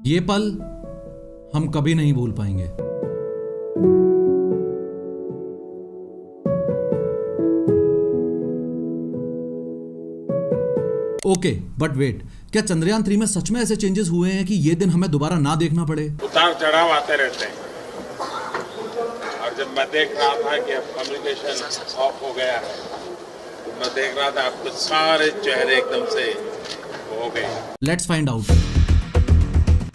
ये पल हम कभी नहीं भूल पाएंगे। ओके, बट वेट, क्या चंद्रयान 3 में सच में ऐसे चेंजेस हुए हैं कि ये दिन हमें दोबारा ना देखना पड़े? उतार चढ़ाव आते रहते हैं और जब मैं देख रहा था कि अब कम्युनिकेशन ऑफ हो गया है तो मैं देख रहा था आपके सारे चेहरे एकदम से हो गए। Let's find out.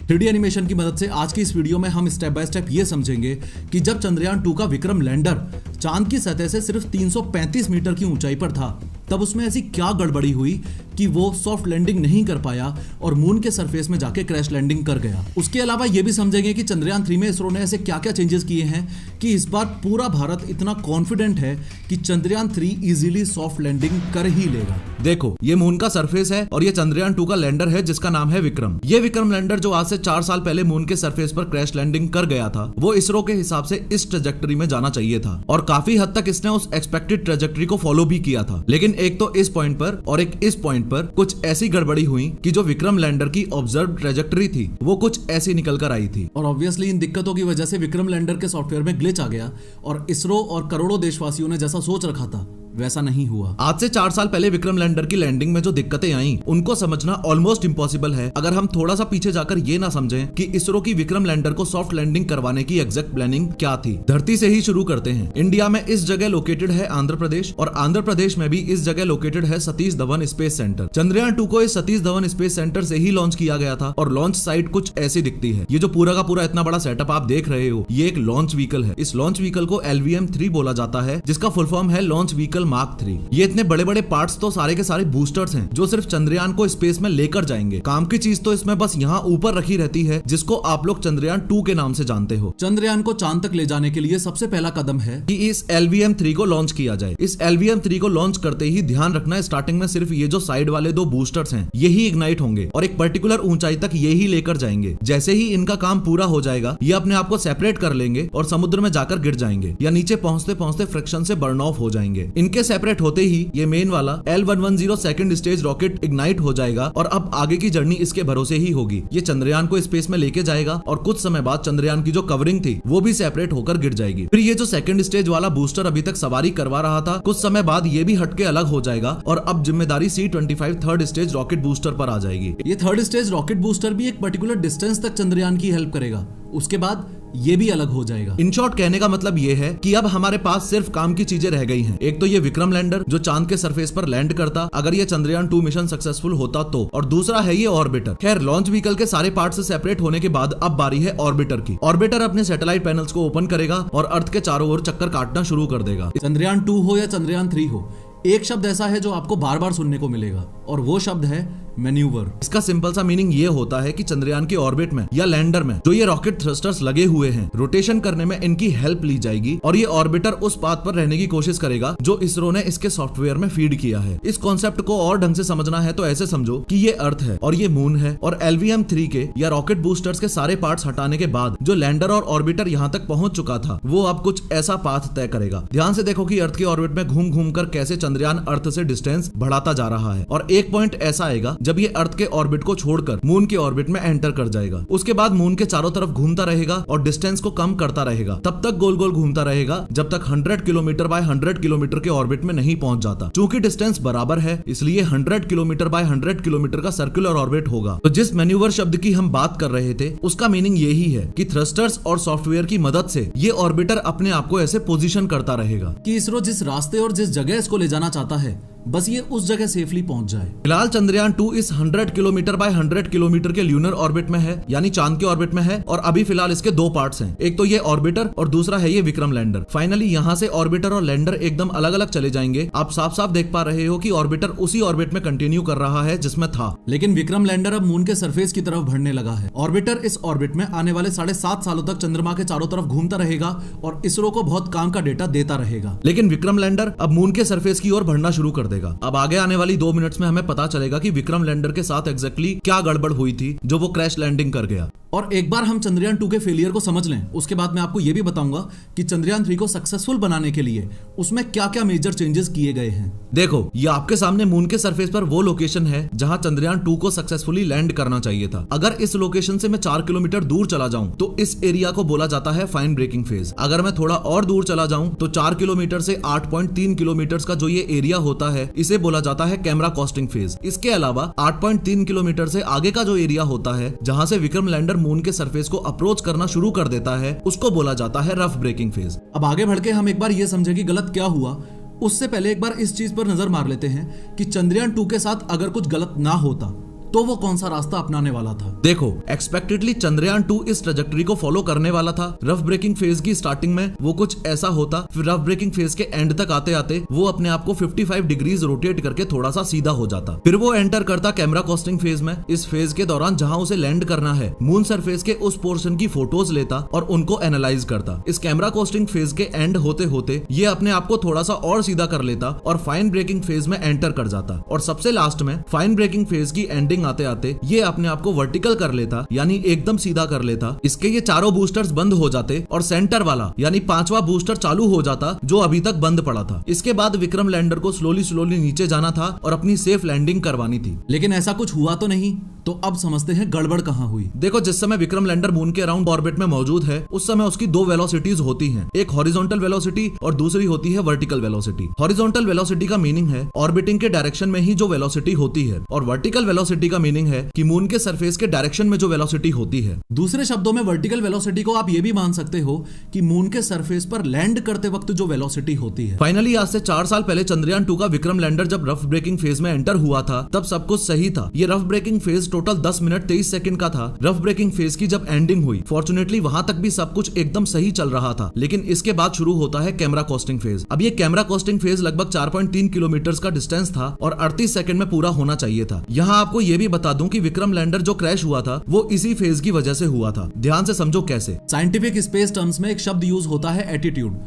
3D animation की मदद से आज की इस वीडियो में हम स्टेप बाय स्टेप ये समझेंगे कि जब चंद्रयान 2 का विक्रम लैंडर चांद की सतह से सिर्फ 335 मीटर की ऊंचाई पर था, तब उसमें ऐसी क्या गड़बड़ी हुई कि वो सॉफ्ट लैंडिंग नहीं कर पाया और मून के सरफेस में जाके क्रैश लैंडिंग कर गया। उसके अलावा ये भी समझेंगे कि चंद्रयान 3 में इसरो ने ऐसे क्या क्या चेंजेस किए हैं कि इस बार पूरा भारत इतना कॉन्फिडेंट है कि चंद्रयान 3 इजीली सॉफ्ट लैंडिंग कर ही लेगा। देखो, ये मून का सरफेस है और ये चंद्रयान 2 का लैंडर है जिसका नाम है विक्रम। ये विक्रम लैंडर जो आज से 4 साल पहले मून के सरफेस पर क्रैश लैंडिंग कर गया था, वो इसरो के हिसाब से इस ट्रेजेक्टरी में जाना चाहिए था और काफी हद तक इसने उस एक्सपेक्टेड ट्रेजेक्टरी को फॉलो भी किया था। लेकिन एक तो इस पॉइंट पर और एक इस पॉइंट पर कुछ ऐसी गड़बड़ी हुई कि जो विक्रम लैंडर की ऑब्जर्व ट्रेजेक्टरी थी वो कुछ ऐसी निकल कर आई थी और ऑब्वियसली इन दिक्कतों की वजह से विक्रम लैंडर के सॉफ्टवेयर में ग्लिच आ गया और इसरो और करोड़ों देशवासियों ने जैसा सोच रखा था वैसा नहीं हुआ। आज से 4 साल पहले विक्रम लैंडर की लैंडिंग में जो दिक्कतें आई उनको समझना ऑलमोस्ट इम्पॉसिबल है अगर हम थोड़ा सा पीछे जाकर ये ना समझें कि इसरो की विक्रम लैंडर को सॉफ्ट लैंडिंग करवाने की एग्जैक्ट प्लानिंग क्या थी। धरती से ही शुरू करते हैं। इंडिया में इस जगह लोकेटेड है आंध्र प्रदेश और आंध्र प्रदेश में भी इस जगह लोकेटेड है सतीश धवन स्पेस सेंटर। चंद्रयान 2 को इस सतीश धवन स्पेस सेंटर से ही लॉन्च किया गया था और लॉन्च साइट कुछ ऐसी दिखती है। ये जो पूरा का पूरा इतना बड़ा सेटअप आप देख रहे हो, ये एक लॉन्च व्हीकल है। इस लॉन्च व्हीकल को LVM-3 बोला जाता है जिसका फुल फॉर्म है लॉन्च व्हीकल मार्क 3। ये इतने बड़े बड़े पार्ट्स तो सारे के सारे बूस्टर्स हैं जो सिर्फ चंद्रयान को स्पेस में लेकर जाएंगे। काम की चीज तो इसमें बस यहाँ ऊपर रखी रहती है जिसको आप लोग चंद्रयान 2 के नाम से जानते हो। चंद्रयान को चांद तक ले जाने के लिए सबसे पहला कदम है कि इस LVM-3 को लॉन्च किया जाए। इस LVM-3 को लॉन्च करते ही ध्यान रखना है स्टार्टिंग में सिर्फ ये जो साइड वाले 2 बूस्टर्स हैं यही इग्नाइट होंगे और एक पर्टिकुलर ऊंचाई तक ये ही लेकर जाएंगे। जैसे ही इनका काम पूरा हो जाएगा ये अपने आप को सेपरेट कर लेंगे और समुद्र में जाकर गिर जाएंगे या नीचे पहुंचते पहुंचते फ्रिक्शन से बर्न ऑफ हो जाएंगे। इनके सेपरेट होते ही ये मेन वाला L110 second stage rocket ignite हो जाएगा और अब आगे की जर्नी इसके भरोसे ही होगी। ये चंद्रयान को स्पेस में लेके जाएगा और कुछ समय बाद चंद्रयान की जो कवरिंग थी वो भी सेपरेट होकर गिर जाएगी। फिर ये जो सेकंड स्टेज वाला बूस्टर अभी तक सवारी करवा रहा था कुछ समय बाद ये भी हटके अलग हो जाएगा और अब जिम्मेदारी C-25 third stage rocket booster पर आ जाएगी। ये थर्ड स्टेज रॉकेट बूस्टर भी एक पर्टिकुलर डिस्टेंस तक चंद्रयान की हेल्प करेगा, उसके बाद ये भी अलग हो जाएगा। इन शॉर्ट कहने का मतलब ये है कि अब हमारे पास सिर्फ काम की चीजें रह गई हैं। एक तो ये विक्रम लैंडर जो चांद के सरफेस पर लैंड करता अगर ये चंद्रयान 2 मिशन सक्सेसफुल होता तो, और दूसरा है ये ऑर्बिटर। खैर, लॉन्च व्हीकल के सारे पार्ट से सेपरेट होने के बाद अब बारी है ऑर्बिटर की। ऑर्बिटर अपने सैटेलाइट पैनल्स को ओपन करेगा और अर्थ के चारों ओर चक्कर काटना शुरू कर देगा। चंद्रयान 2 हो या चंद्रयान 3 हो, एक शब्द ऐसा है जो आपको बार बार सुनने को मिलेगा और वो शब्द है मैन्यूवर। इसका सिंपल सा मीनिंग ये होता है कि चंद्रयान के ऑर्बिट में या लैंडर में जो ये रॉकेट थ्रस्टर्स लगे हुए हैं रोटेशन करने में इनकी हेल्प ली जाएगी और ये ऑर्बिटर उस पाथ पर रहने की कोशिश करेगा जो इसरो ने इसके सॉफ्टवेयर में फीड किया है। इस कॉन्सेप्ट को और ढंग से समझना है तो ऐसे समझो कि ये अर्थ है और ये मून है और LVM-3 के या रॉकेट बूस्टर्स के सारे पार्ट्स हटाने के बाद जो लैंडर और ऑर्बिटर यहाँ तक पहुंच चुका था वो अब कुछ ऐसा पाथ तय करेगा। ध्यान से देखो कि अर्थ के ऑर्बिट में घूम घूम कर कैसे चंद्रयान अर्थ से डिस्टेंस बढ़ाता जा रहा है और एक पॉइंट ऐसा आएगा जब ये अर्थ के ऑर्बिट को छोड़कर मून के ऑर्बिट में एंटर कर जाएगा। उसके बाद मून के चारों तरफ घूमता रहेगा और डिस्टेंस को कम करता रहेगा, तब तक गोल गोल घूमता रहेगा जब तक 100 किलोमीटर बाय 100 किलोमीटर के ऑर्बिट में नहीं पहुंच जाता। चूंकि डिस्टेंस बराबर है इसलिए 100 किलोमीटर बाय 100 किलोमीटर का सर्कुलर ऑर्बिट होगा। तो जिस मैन्यूवर शब्द की हम बात कर रहे थे उसका मीनिंग यही है कि थ्रस्टर्स और सॉफ्टवेयर की मदद से ये ऑर्बिटर अपने आप को ऐसे पोजीशन करता रहेगा कि इसरो जिस रास्ते और जिस जगह इसको ले जाना चाहता है बस ये उस जगह सेफली पहुंच जाए। फिलहाल चंद्रयान 2 इस 100 किलोमीटर बाय 100 किलोमीटर के ल्यूनर ऑर्बिट में है यानी चांद के ऑर्बिट में है और अभी फिलहाल इसके 2 पार्ट्स हैं, एक तो ये ऑर्बिटर और दूसरा है ये विक्रम लैंडर। फाइनली यहाँ से ऑर्बिटर और लैंडर एकदम अलग अलग चले जाएंगे। आप साफ साफ देख पा रहे हो कि ऑर्बिटर उसी ऑर्बिट में कंटिन्यू कर रहा है जिसमें था, लेकिन विक्रम लैंडर अब मून के सरफेस की तरफ बढ़ने लगा है। ऑर्बिटर इस ऑर्बिट में आने वाले 7.5 सालों तक चंद्रमा के चारों तरफ घूमता रहेगा और इसरो को बहुत काम का डेटा देता रहेगा। लेकिन विक्रम लैंडर अब मून के सरफेस की ओर बढ़ना शुरू कर देगा। अब आगे आने वाली 2 मिनट्स में हमें पता चलेगा कि विक्रम लैंडर के साथ एग्जैक्टली क्या गड़बड़ हुई थी जो वो क्रैश लैंडिंग कर गया। और एक बार हम चंद्रयान 2 के फेलियर को समझ लें, उसके बाद मैं आपको यह भी बताऊंगा कि चंद्रयान 3 को सक्सेसफुल बनाने के लिए उसमें क्या क्या मेजर चेंजेस किए गए हैं। देखो, ये आपके सामने मून के सरफेस पर वो लोकेशन है जहां चंद्रयान 2 को सक्सेसफुली लैंड करना चाहिए था। अगर इस लोकेशन से मैं 4 किलोमीटर दूर चला जाऊं तो इस एरिया को बोला जाता है फाइन ब्रेकिंग फेज। अगर मैं थोड़ा और दूर चला जाऊं तो 4 किलोमीटर से 8.3 किलोमीटर का जो ये एरिया होता है इसे बोला जाता है कैमरा कॉस्टिंग फेज। इसके अलावा 8.3 किलोमीटर से आगे का जो एरिया होता है जहां से विक्रम लैंडर मून के सरफेस को अप्रोच करना शुरू कर देता है उसको बोला जाता है रफ ब्रेकिंग फेज। अब आगे बढ़ के हम एक बार ये समझे कि गलत क्या हुआ, उससे पहले एक बार इस चीज पर नजर मार लेते हैं कि चंद्रयान 2 के साथ अगर कुछ गलत ना होता तो वो कौन सा रास्ता अपनाने वाला था। देखो, एक्सपेक्टेडली चंद्रयान 2 इस ट्रैजेक्टरी को फॉलो करने वाला था। रफ ब्रेकिंग फेज की स्टार्टिंग में वो कुछ ऐसा होता, फिर रफ ब्रेकिंग फेज के एंड तक आते आते वो अपने आप को 55 डिग्रीज रोटेट करके थोड़ा सा सीधा हो जाता। फिर वो एंटर करता कैमरा कॉस्टिंग फेज में। इस फेज के दौरान जहां उसे लैंड करना है मून सरफेस के उस पोर्शन की फोटोज लेता और उनको एनालाइज करता। इस कैमरा कॉस्टिंग फेज के एंड होते होते ये अपने आप को थोड़ा सा और सीधा कर लेता और फाइन ब्रेकिंग फेज में एंटर कर जाता। और सबसे लास्ट में फाइन ब्रेकिंग फेज की एंडिंग आते आते ये अपने आप को वर्टिकल कर लेता, यानी एकदम सीधा कर लेता। इसके ये चारों बूस्टर्स बंद हो जाते और सेंटर वाला यानी 5वां बूस्टर चालू हो जाता जो अभी तक बंद पड़ा था। इसके बाद विक्रम लैंडर को स्लोली नीचे जाना था और अपनी सेफ लैंडिंग करवानी थी। लेकिन ऐसा कुछ हुआ तो नहीं। तो अब समझते हैं गड़बड़ कहां हुई। देखो, जिस समय विक्रम लैंडर मून के अराउंड ऑर्बिट में मौजूद है उस समय उसकी 2 वेलोसिटीज होती हैं, एक हॉरिजॉन्टल वेलोसिटी और दूसरी होती है वर्टिकल वेलोसिटी। हॉरिजॉन्टल वेलोसिटी का मीनिंग है ऑर्बिटिंग के डायरेक्शन में ही जो वेलोसिटी होती है और वर्टिकल वेलोसिटी का मीनिंग है कि मून के सरफेस के डायरेक्शन में जो वेलोसिटी होती है। दूसरे शब्दों में वर्टिकल वेलोसिटी को आप ये भी मान सकते हो कि मून के सरफेस पर लैंड करते वक्त जो वेलोसिटी होती है। फाइनली आज से 4 साल पहले चंद्रयान 2 का विक्रम लैंडर जब रफ ब्रेकिंग फेज में एंटर हुआ था तब सब कुछ सही था। ये rough breaking phase total 10 minute 23 second का था। रफ ब्रेकिंग फेज की जब एंडिंग हुई, फॉर्चुनेटली वहां तक भी सब कुछ एकदम सही चल रहा था। लेकिन इसके बाद शुरू होता है कैमरा कॉस्टिंग फेज। अब ये कैमरा कॉस्टिंग फेज लगभग 4.3 किलोमीटर का डिस्टेंस था और 38 सेकंड में पूरा होना चाहिए था। यहाँ आपको ये भी बता दूं कि विक्रम लैंडर जो क्रैश हुआ था वो इसी फेज की वजह से हुआ था। ध्यान से समझो कैसे। साइंटिफिक स्पेस टर्म्स में एक शब्द यूज होता है एटीट्यूड।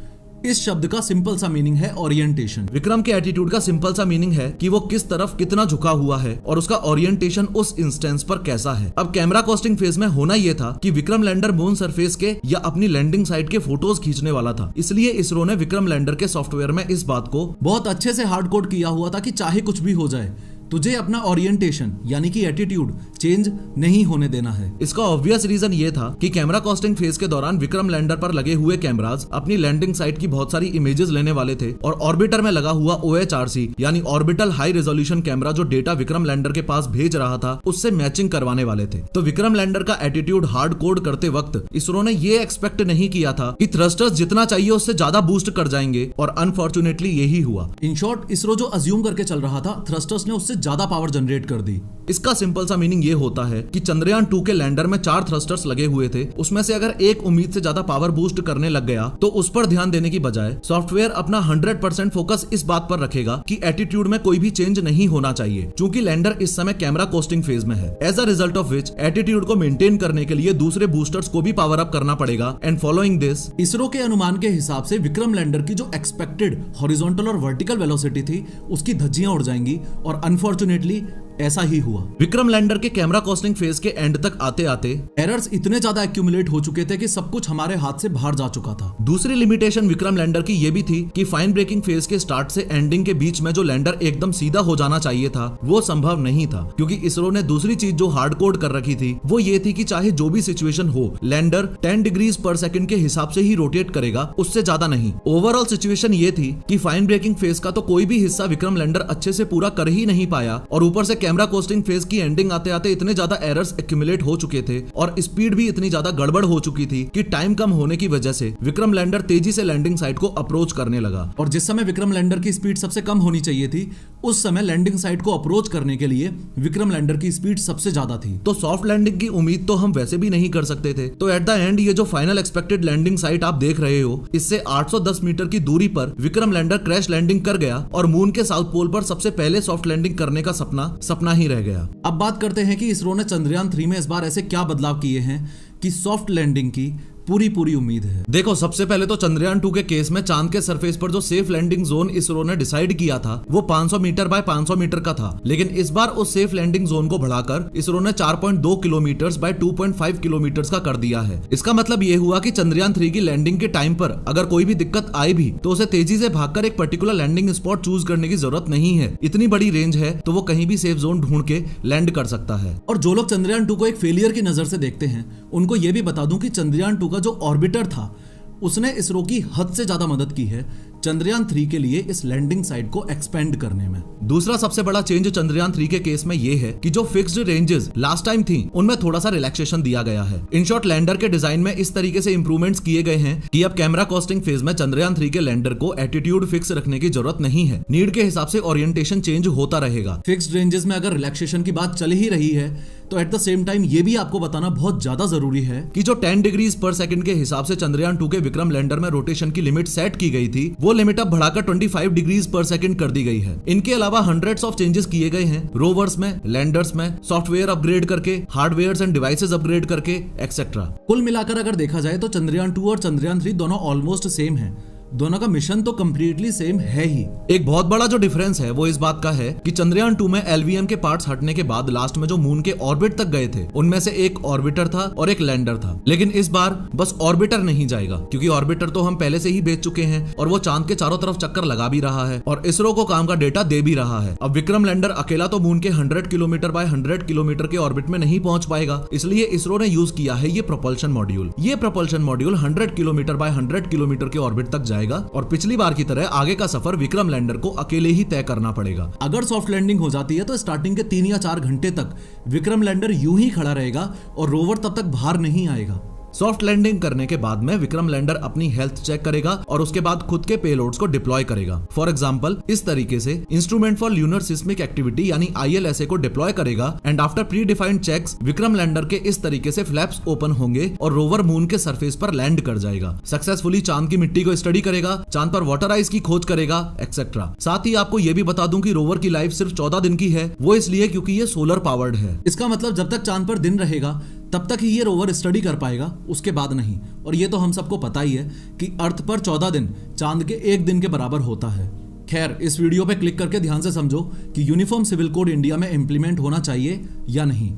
इस शब्द का सिंपल सा मीनिंग है ओरिएंटेशन। विक्रम के एटीट्यूड का सिंपल सा मीनिंग है कि वो किस तरफ कितना झुका हुआ है और उसका ओरिएंटेशन उस इंस्टेंस पर कैसा है। अब कैमरा कॉस्टिंग फेज में होना यह था कि विक्रम लैंडर मून सरफेस के या अपनी लैंडिंग साइट के फोटोज खींचने वाला था। इसलिए इसरो ने विक्रम लैंडर के सॉफ्टवेयर में इस बात को बहुत अच्छे से हार्ड कोड किया हुआ था कि चाहे कुछ भी हो जाए तुझे अपना ओरिएंटेशन यानी कि एटीट्यूड चेंज नहीं होने देना है। इसका ऑब्वियस रीजन ये था कि कैमरा कॉस्टिंग फेज के दौरान विक्रम लैंडर पर लगे हुए कैमराज अपनी लैंडिंग साइट की बहुत सारी इमेजेस लेने वाले थे और ऑर्बिटर में लगा हुआ OHRC यानी ऑर्बिटल हाई रेजोल्यूशन कैमरा जो डेटा विक्रम लैंडर के पास भेज रहा था उससे मैचिंग करवाने वाले थे। तो विक्रम लैंडर का एटीट्यूड हार्ड कोड करते वक्त इसरो ने ये एक्सपेक्ट नहीं किया था कि थ्रस्टर्स जितना चाहिए उससे ज्यादा बूस्ट कर जाएंगे और अनफॉर्चुनेटली यही हुआ। इन शॉर्ट, इसरो जो अज्यूम करके चल रहा था थ्रस्टर्स ने उससे ज्यादा पावर जनरेट कर दी। इसका सिंपल सा मीनिंग ये होता है कि चंद्रयान 2 के लैंडर में 4 थ्रस्टर्स लगे हुए थे, उसमें से अगर एक उम्मीद से ज्यादा पावर बूस्ट करने लग गया तो उस पर ध्यान देने की बजाय सॉफ्टवेयर अपना 100% फोकस इस बात पर रखेगा कि एटीट्यूड में कोई भी चेंज नहीं होना चाहिए, क्योंकि लैंडर इस समय कैमरा कोस्टिंग फेज में है। As a result of which attitude को मेंटेन करने के लिए दूसरे बूस्टर्स को भी पावर अप करना पड़ेगा। एंड फॉलोइंग दिस, इसरो के अनुमान के हिसाब से विक्रम लैंडर की जो एक्सपेक्टेड हॉरिजॉन्टल और वर्टिकल वेलोसिटी थी उसकी धज्जियां उड़ जाएंगी और अनफॉर्चुनेटली ऐसा ही हुआ। विक्रम लैंडर के कैमरा कॉस्टिंग फेज के एंड तक आते आते एरर्स इतने ज्यादा एक्यूमुलेट हो चुके थे कि सब कुछ हमारे हाथ से बाहर जा चुका था। दूसरी लिमिटेशन विक्रम लैंडर की ये भी थी कि फाइन ब्रेकिंग फेज के स्टार्ट से एंडिंग के बीच में जो लैंडर एकदम सीधा हो जाना चाहिए था वो संभव नहीं था, क्योंकि इसरो ने दूसरी चीज जो हार्ड कोड कर रखी थी वो ये थी कि चाहे जो भी सिचुएशन हो लैंडर 10 डिग्रीज पर सेकंड के हिसाब से ही रोटेट करेगा, उससे ज्यादा नहीं। ओवरऑल सिचुएशन ये थी कि फाइन ब्रेकिंग फेज का तो कोई भी हिस्सा विक्रम लैंडर अच्छे से पूरा कर ही नहीं पाया और ऊपर से कैमरा कोस्टिंग फेज की एंडिंग आते आते इतने ज्यादा एरर्स एक्यूमुलेट हो चुके थे और स्पीड भी इतनी ज्यादा गड़बड़ हो चुकी थी कि टाइम कम होने की वजह से विक्रम लैंडर तेजी से लैंडिंग साइट को अप्रोच करने लगा। और जिस समय विक्रम लैंडर की स्पीड सबसे कम होनी चाहिए थी उस समय लैंडिंग साइट को अप्रोच करने के लिए विक्रम लैंडर की स्पीड सबसे ज्यादा थी। तो सॉफ्ट लैंडिंग की उम्मीद तो हम वैसे भी नहीं कर सकते थे। तो एट द एंड ये जो फाइनल एक्सपेक्टेड लैंडिंग साइट आप देख रहे हो इससे 810 मीटर की दूरी पर विक्रम लैंडर क्रैश लैंडिंग कर गया और मून के साउथ पोल पर सबसे पहले सॉफ्ट लैंडिंग करने का सपना ही रह गया। अब बात करते हैं कि इसरो ने चंद्रयान 3 में इस बार ऐसे क्या बदलाव किए हैं कि सॉफ्ट लैंडिंग की पूरी उम्मीद है। देखो, सबसे पहले तो चंद्रयान 2 के केस में चांद के सरफेस पर जो सेफ लैंडिंग जोन इसरो ने डिसाइड किया था वो 500 मीटर बाय 500 मीटर का था, लेकिन इस बार उस सेफ लैंडिंग जोन को बढ़ाकर इसरो ने 4.2 किलोमीटर बाय 2.5 किलोमीटर का कर दिया है। इसका मतलब ये हुआ कि चंद्रयान 3 की लैंडिंग के टाइम पर अगर कोई भी दिक्कत आए भी तो उसे तेजी से भागकर एक पर्टिकुलर लैंडिंग स्पॉट चूज करने की जरूरत नहीं है। इतनी बड़ी रेंज है तो वो कहीं भी सेफ जोन ढूंढ के लैंड कर सकता है। और जो लोग चंद्रयान 2 को एक फेलियर की नजर से देखते हैं उनको ये भी बता दूं कि चंद्रयान 2 का जो ऑर्बिटर था उसने इसरो की हद से ज्यादा मदद की है चंद्रयान 3 के लिए इस लैंडिंग साइट को एक्सपेंड करने में। दूसरा सबसे बड़ा चेंज चंद्रयान 3 के केस में ये है कि जो फिक्स्ड रेंजेस लास्ट टाइम थी उनमें थोड़ा सा रिलैक्सेशन दिया गया है। इन शॉर्ट, लैंडर के डिजाइन में इस तरीके से इंप्रूवमेंट्स किए गए हैं कि अब कैमरा कॉस्टिंग फेज में चंद्रयान 3 के लैंडर को एटीट्यूड फिक्स रखने की जरूरत नहीं है। नीड के हिसाब से ओरिएंटेशन चेंज होता रहेगा। फिक्स्ड रेंजेस में अगर रिलैक्सेशन की बात चल ही रही है तो एट द सेम टाइम ये भी आपको बताना बहुत ज्यादा जरूरी है कि जो 10 डिग्रीज पर सेकंड के हिसाब से चंद्रयान 2 के विक्रम लैंडर में रोटेशन की लिमिट सेट की गई थी वो लिमिट अब बढ़ाकर 25 डिग्रीज पर सेकंड कर दी गई है। इनके अलावा हंड्रेड्स ऑफ चेंजेस किए गए हैं रोवर्स में, लैंडर्स में, सॉफ्टवेयर अपग्रेड करके, हार्डवेयर एंड डिवाइसेस अपग्रेड करके एक्सेट्रा। कुल मिलाकर अगर देखा जाए तो चंद्रयान 2 और चंद्रयान 3 दोनों ऑलमोस्ट सेम है। दोनों का मिशन तो कंप्लीटली सेम है ही। एक बहुत बड़ा जो डिफरेंस है वो इस बात का है कि चंद्रयान 2 में एलवीएम के पार्ट्स हटने के बाद लास्ट में जो मून के ऑर्बिट तक गए थे उनमें से एक ऑर्बिटर था और एक लैंडर था, लेकिन इस बार बस ऑर्बिटर नहीं जाएगा क्योंकि ऑर्बिटर तो हम पहले से ही भेज चुके हैं और वो चांद के चारों तरफ चक्कर लगा भी रहा है और इसरो को काम का डेटा दे भी रहा है। अब विक्रम लैंडर अकेला तो मून के 100 किलोमीटर बाय 100 किलोमीटर के ऑर्बिट में नहीं पहुंच पाएगा, इसलिए इसरो ने यूज किया है ये प्रोपल्शन मॉड्यूल। ये propulsion module 100 kilometre bye 100 kilometre के ऑर्बिट तक जाएगा और पिछली बार की तरह आगे का सफर विक्रम लैंडर को अकेले ही तय करना पड़ेगा। अगर सॉफ्ट लैंडिंग हो जाती है तो स्टार्टिंग के 3 या 4 घंटे तक विक्रम लैंडर यूं ही खड़ा रहेगा और रोवर तब तक बाहर नहीं आएगा। सॉफ्ट लैंडिंग करने के बाद में विक्रम लैंडर अपनी हेल्थ चेक करेगा और उसके बाद खुद के पेलोड्स को डिप्लॉय करेगा। फॉर एग्जांपल, इस तरीके से instrument for lunar seismic activity यानी ILSA को डिप्लॉय करेगा and after predefined checks Vikram lander के इस तरीके से फ्लैप्स ओपन होंगे और रोवर मून के सरफेस पर लैंड कर जाएगा। सक्सेसफुली चांद की मिट्टी को स्टडी करेगा, चांद पर वाटर आइस की खोज करेगा एक्सेट्रा। साथ ही आपको यह भी बता दूं कि रोवर की लाइफ सिर्फ 14 दिन की है, वो इसलिए क्योंकि ये सोलर पावर्ड है। इसका मतलब जब तक चांद पर दिन रहेगा तब तक ही ये रोवर स्टडी कर पाएगा, उसके बाद नहीं। और ये तो हम सबको पता ही है कि अर्थ पर 14 दिन चांद के 1 दिन के बराबर होता है। खैर, इस वीडियो पे क्लिक करके ध्यान से समझो कि यूनिफॉर्म सिविल कोड इंडिया में इंप्लीमेंट होना चाहिए या नहीं।